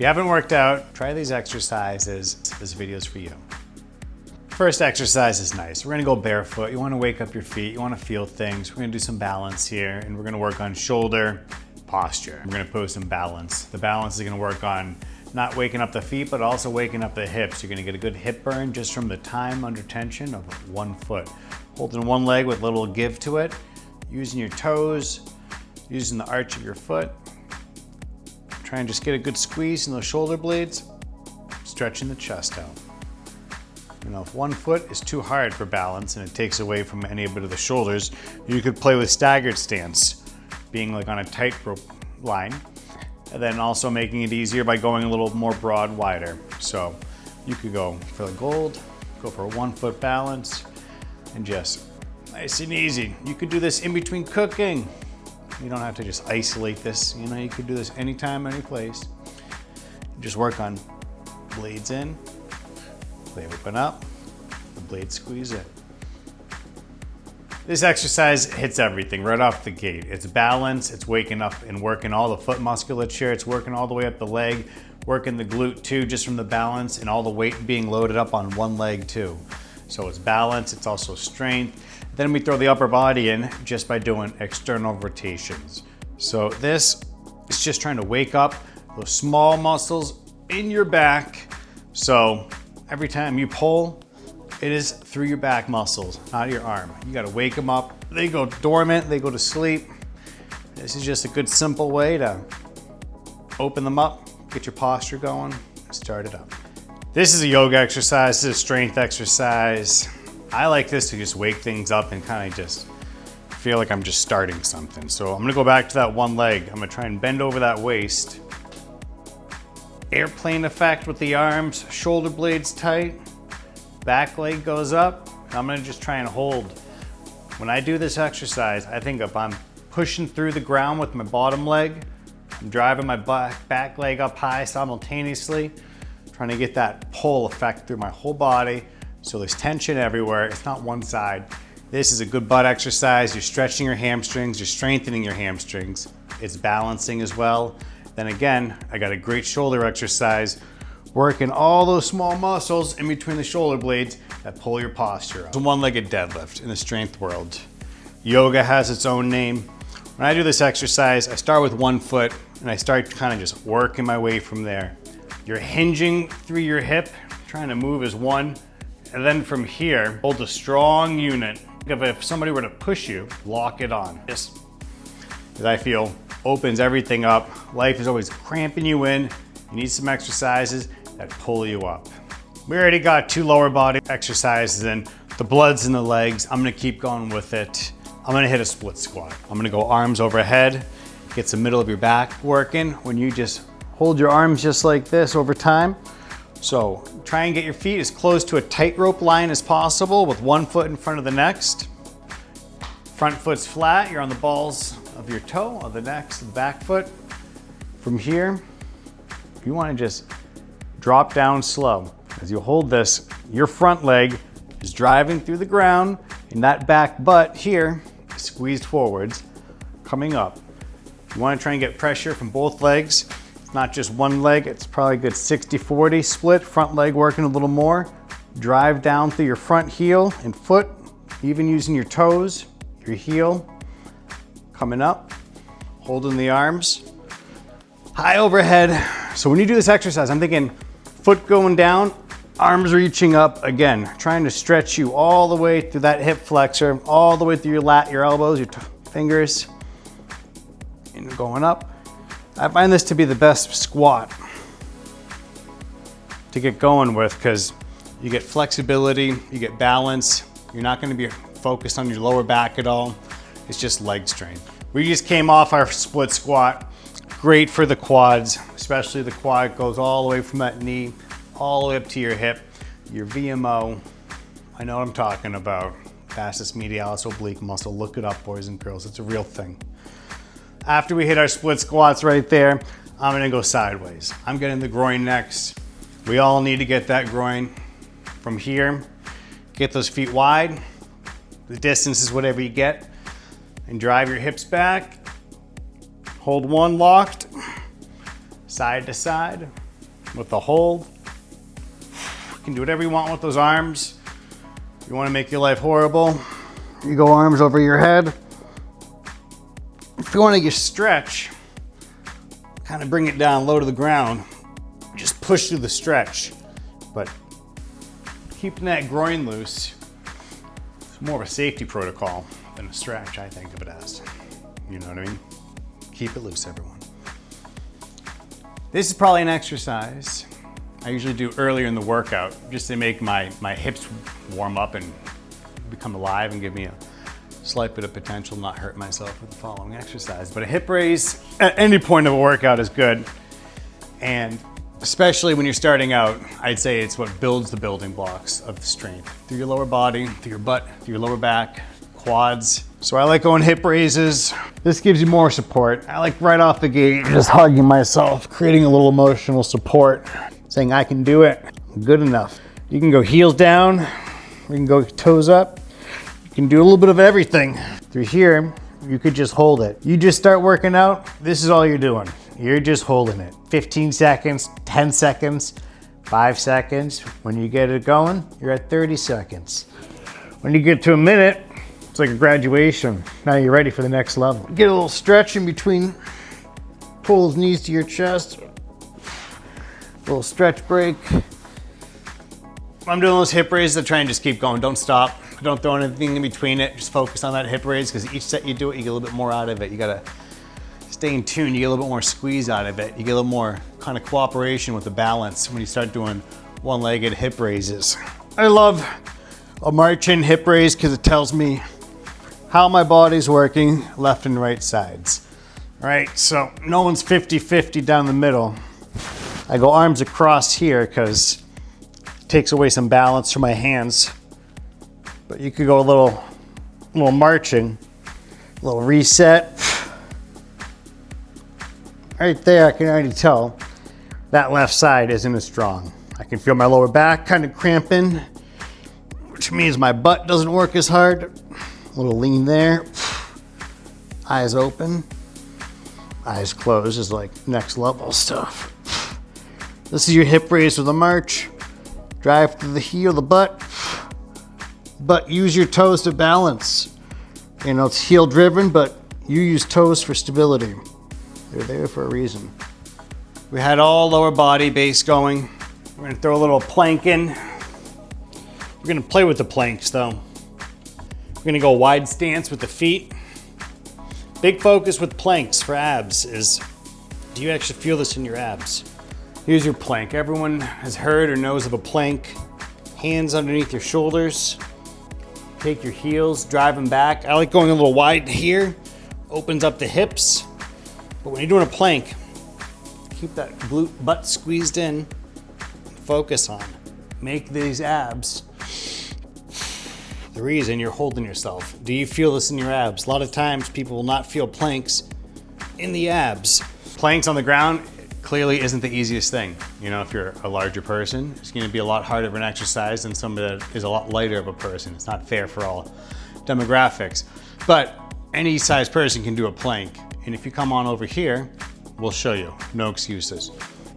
If you haven't worked out, try these exercises. This video is for you. First exercise is nice. We're gonna go barefoot. You wanna wake up your feet. You wanna feel things. We're gonna do some balance here, and we're gonna work on shoulder posture. We're gonna pose some balance. The balance is gonna work on not waking up the feet, but also waking up the hips. You're gonna get a good hip burn just from the time under tension of 1 foot. Holding one leg with a little give to it, using your toes, using the arch of your foot. Try and just get a good squeeze in those shoulder blades, stretching the chest out. You know, if 1 foot is too hard for balance and it takes away from any bit of the shoulders, you could play with staggered stance, being like on a tightrope line, and then also making it easier by going a little more broad, wider. So you could go for the gold, go for a 1 foot balance, and just nice and easy. You could do this in between cooking. You don't have to just isolate this. You know, you could do this anytime, any place. Just work on blades in, blade open up, the blade squeeze in. This exercise hits everything right off the gate. It's balance, it's waking up and working all the foot musculature, it's working all the way up the leg, working the glute too, just from the balance and all the weight being loaded up on one leg too. So it's balance, it's also strength. Then we throw the upper body in just by doing external rotations. So this is just trying to wake up those small muscles in your back. So every time you pull, it is through your back muscles, not your arm. You gotta wake them up. They go dormant, they go to sleep. This is just a good simple way to open them up, get your posture going, and start it up. This is a yoga exercise, this is a strength exercise. I like this to just wake things up and kind of just feel like I'm just starting something. So I'm gonna go back to that one leg. I'm gonna try and bend over that waist. Airplane effect with the arms, shoulder blades tight, back leg goes up. And I'm gonna just try and hold. When I do this exercise, I think if I'm pushing through the ground with my bottom leg, I'm driving my back leg up high simultaneously, trying to get that pull effect through my whole body. So there's tension everywhere, it's not one side. This is a good butt exercise. You're stretching your hamstrings, you're strengthening your hamstrings. It's balancing as well. Then again, I got a great shoulder exercise, working all those small muscles in between the shoulder blades that pull your posture up. It's a one-legged deadlift in the strength world. Yoga has its own name. When I do this exercise, I start with 1 foot and I start kind of just working my way from there. You're hinging through your hip, trying to move as one. And then from here, hold a strong unit. If somebody were to push you, lock it on. Just, as I feel, opens everything up. Life is always cramping you in. You need some exercises that pull you up. We already got 2 lower body exercises in. The blood's in the legs. I'm gonna keep going with it. I'm gonna hit a split squat. I'm gonna go arms overhead. Gets the middle of your back working. When you just hold your arms just like this over time. So try and get your feet as close to a tightrope line as possible with 1 foot in front of the next. Front foot's flat, you're on the balls of your toe, of the next, the back foot. From here, you wanna just drop down slow. As you hold this, your front leg is driving through the ground and that back butt here is squeezed forwards, coming up. You wanna try and get pressure from both legs. Not just one leg, it's probably a good 60-40 split, front leg working a little more. Drive down through your front heel and foot, even using your toes, your heel, coming up, holding the arms. High overhead. So when you do this exercise, I'm thinking foot going down, arms reaching up again, trying to stretch you all the way through that hip flexor, all the way through your lat, your elbows, your fingers, and going up. I find this to be the best squat to get going with because you get flexibility, you get balance. You're not gonna be focused on your lower back at all. It's just leg strength. We just came off our split squat. Great for the quads, especially the quad goes all the way from that knee, all the way up to your hip. Your VMO, I know what I'm talking about. Vastus medialis oblique muscle, look it up, boys and girls, it's a real thing. After we hit our split squats right there, I'm gonna go sideways. I'm getting the groin next. We all need to get that groin from here. Get those feet wide. The distance is whatever you get. And drive your hips back. Hold one locked, side to side. with the hold. You can do whatever you want with those arms. You want to make your life horrible, you go arms over your head. If you want to just stretch, kind of bring it down low to the ground, just push through the stretch. But keeping that groin loose is more of a safety protocol than a stretch, I think of it as. You know what I mean? Keep it loose, everyone. This is probably an exercise I usually do earlier in the workout just to make my hips warm up and become alive and give me a slight bit of potential not hurt myself with the following exercise. But a hip raise at any point of a workout is good. And especially when you're starting out, I'd say it's what builds the building blocks of the strength. Through your lower body, through your butt, through your lower back, quads. So I like going hip raises. This gives you more support. I like right off the gate, just hugging myself, creating a little emotional support, saying I can do it, I'm good enough. You can go heels down, you can go toes up. You can do a little bit of everything. Through here, you could just hold it. You just start working out, this is all you're doing. You're just holding it. 15 seconds, 10 seconds, 5 seconds. When you get it going, you're at 30 seconds. When you get to a minute, it's like a graduation. Now you're ready for the next level. Get a little stretch in between. Pull those knees to your chest. A little stretch break. I'm doing those hip raises. I try and just keep going. Don't stop. Don't throw anything in between it. Just focus on that hip raise because each set you do it, you get a little bit more out of it. You gotta stay in tune. You get a little bit more squeeze out of it. You get a little more kind of cooperation with the balance when you start doing one-legged hip raises. I love a march-in hip raise because it tells me how my body's working left and right sides. All right, so no one's 50-50 down the middle. I go arms across here because it takes away some balance from my hands. But you could go a little marching, a little reset. Right there, I can already tell that left side isn't as strong. I can feel my lower back kind of cramping, which means my butt doesn't work as hard. A little lean there. Eyes open. Eyes closed is like next level stuff. This is your hip raise with a march. Drive through the heel, the butt. But use your toes to balance. You know, it's heel driven, but you use toes for stability. They're there for a reason. We had all lower body base going. We're gonna throw a little plank in. We're gonna play with the planks though. We're gonna go wide stance with the feet. Big focus with planks for abs is, do you actually feel this in your abs? Here's your plank. Everyone has heard or knows of a plank. Hands underneath your shoulders. Take your heels, drive them back. I like going a little wide here. Opens up the hips. But when you're doing a plank, keep that glute butt squeezed in. Focus on. Make these abs the reason you're holding yourself. Do you feel this in your abs? A lot of times people will not feel planks in the abs. Planks on the ground clearly isn't the easiest thing. You know, if you're a larger person, it's gonna be a lot harder of an exercise than somebody that is a lot lighter of a person. It's not fair for all demographics. But any size person can do a plank. And if you come on over here, we'll show you, no excuses.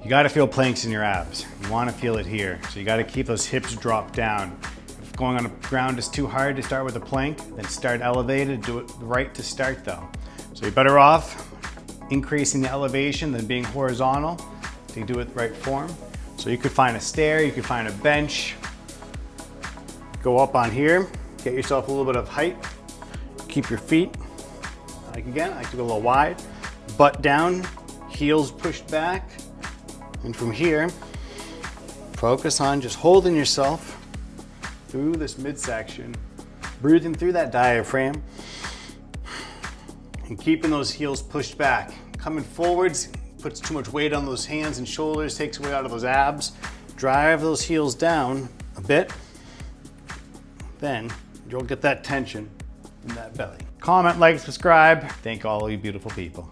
You gotta feel planks in your abs. You wanna feel it here. So you gotta keep those hips dropped down. If going on the ground is too hard to start with a plank, then start elevated, do it right to start though. So you're better off increasing the elevation than being horizontal to do it the right form. So you could find a stair, you could find a bench, go up on here, get yourself a little bit of height, keep your feet, like again, I like to go a little wide, butt down, heels pushed back, and from here, focus on just holding yourself through this midsection, breathing through that diaphragm, and keeping those heels pushed back. Coming forwards puts too much weight on those hands and shoulders, takes away out of those abs. Drive those heels down a bit, then you'll get that tension in that belly. Comment, like, subscribe. Thank all you beautiful people.